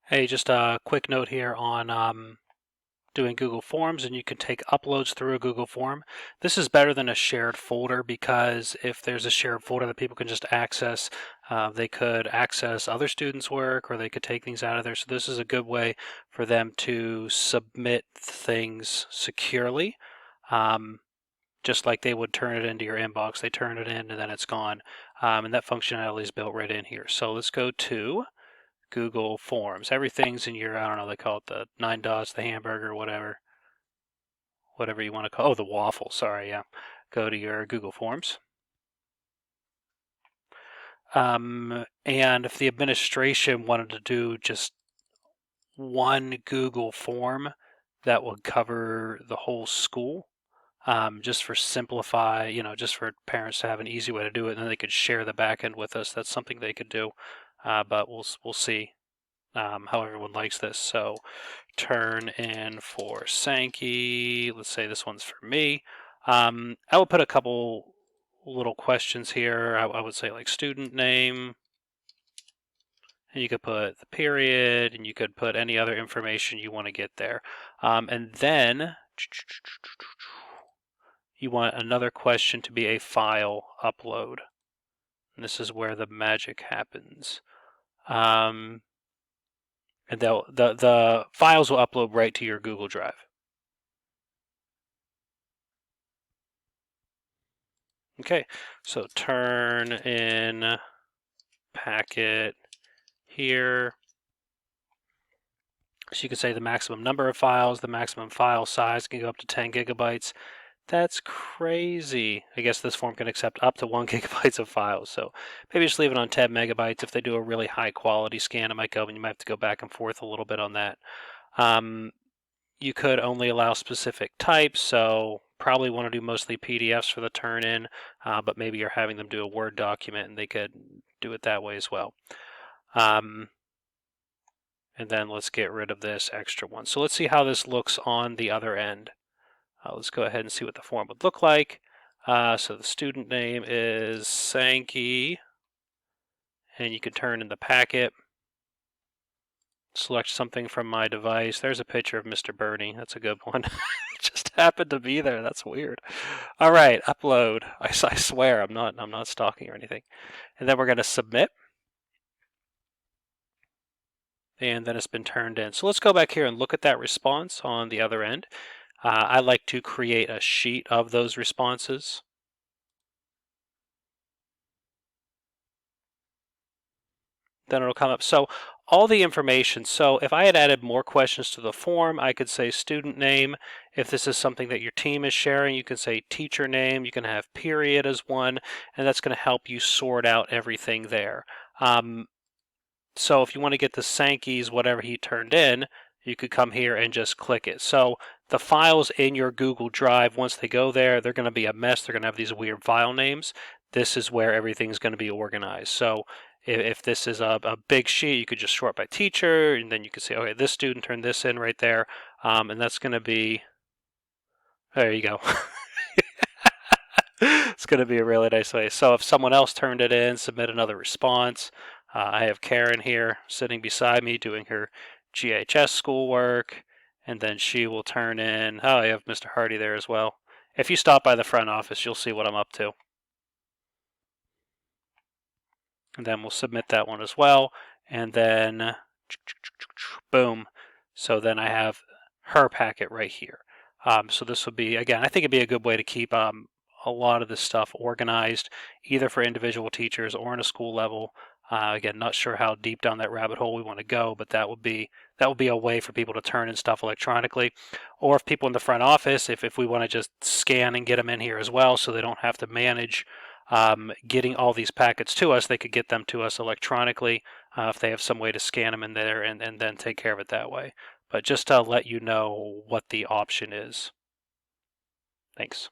Hey, just a quick note here on doing Google Forms, and you can take uploads through a Google Form. This is better than a shared folder because if there's a shared folder that people can just access, they could access other students' work or they could take things out of there. So this is a good way for them to submit things securely, um, just like they would turn it into your inbox. They turn it in and then it's gone. And that functionality is built right in here. So let's go to Google Forms. Everything's in your, I don't know, they call it the 9 dots, the hamburger, whatever you want to call. Oh, the waffle. Sorry, yeah. Go to your Google Forms. And if the administration wanted to do just one Google form, that would cover the whole school. Just for simplify, just for parents to have an easy way to do it, and then they could share the backend with us. That's something they could do, but we'll see how everyone likes this. So turn in for Sankey. Let's say this one's for me. I will put a couple little questions here. I would say like student name, and you could put the period, and you could put any other information you want to get there. And then you want another question to be a file upload. And this is where the magic happens. And the files will upload right to your Google Drive. Okay, so turn in packet here. So you can say the maximum number of files, the maximum file size can go up to 10 gigabytes. That's crazy. I guess this form can accept up to 1 gigabytes of files. So maybe just leave it on 10 megabytes. If they do a really high quality scan, it might go, and you might have to go back and forth a little bit on that. You could only allow specific types, so probably want to do mostly PDFs for the turn in, but maybe you're having them do a Word document and they could do it that way as well. And then let's get rid of this extra one. So let's see how this looks on the other end. Let's go ahead and see what the form would look like. So the student name is Sankey, and you can turn in the packet. Select something from my device. There's a picture of Mr. Bernie. That's a good one. It just happened to be there. That's weird. All right, upload. I swear I'm not stalking or anything. And then we're going to submit. And then it's been turned in. So let's go back here and look at that response on the other end. I like to create a sheet of those responses. Then it'll come up. So all the information. So if I had added more questions to the form, I could say student name. If this is something that your team is sharing, you can say teacher name. You can have period as one, and that's going to help you sort out everything there. So if you want to get the Sankey's, whatever he turned in, you could come here and just click it. So the files in your Google Drive, once they go there, they're going to be a mess. They're going to have these weird file names. This is where everything's going to be organized. So if this is a big sheet, you could just sort by teacher, and then you could say, okay, this student turned this in right there, and that's going to be, there you go. It's going to be a really nice way. So if someone else turned it in, submit another response. I have Karen here sitting beside me doing her GHS schoolwork, and then she will turn in, oh, I have Mr. Hardy there as well. If you stop by the front office, you'll see what I'm up to. And then we'll submit that one as well. And then, boom. So then I have her packet right here. So this would be, again, I think it'd be a good way to keep a lot of this stuff organized, either for individual teachers or in a school level. Again, not sure how deep down that rabbit hole we want to go, but that would be a way for people to turn in stuff electronically. Or if people in the front office, if we want to just scan and get them in here as well, so they don't have to manage getting all these packets to us, they could get them to us electronically if they have some way to scan them in there and then take care of it that way. But just to let you know what the option is. Thanks.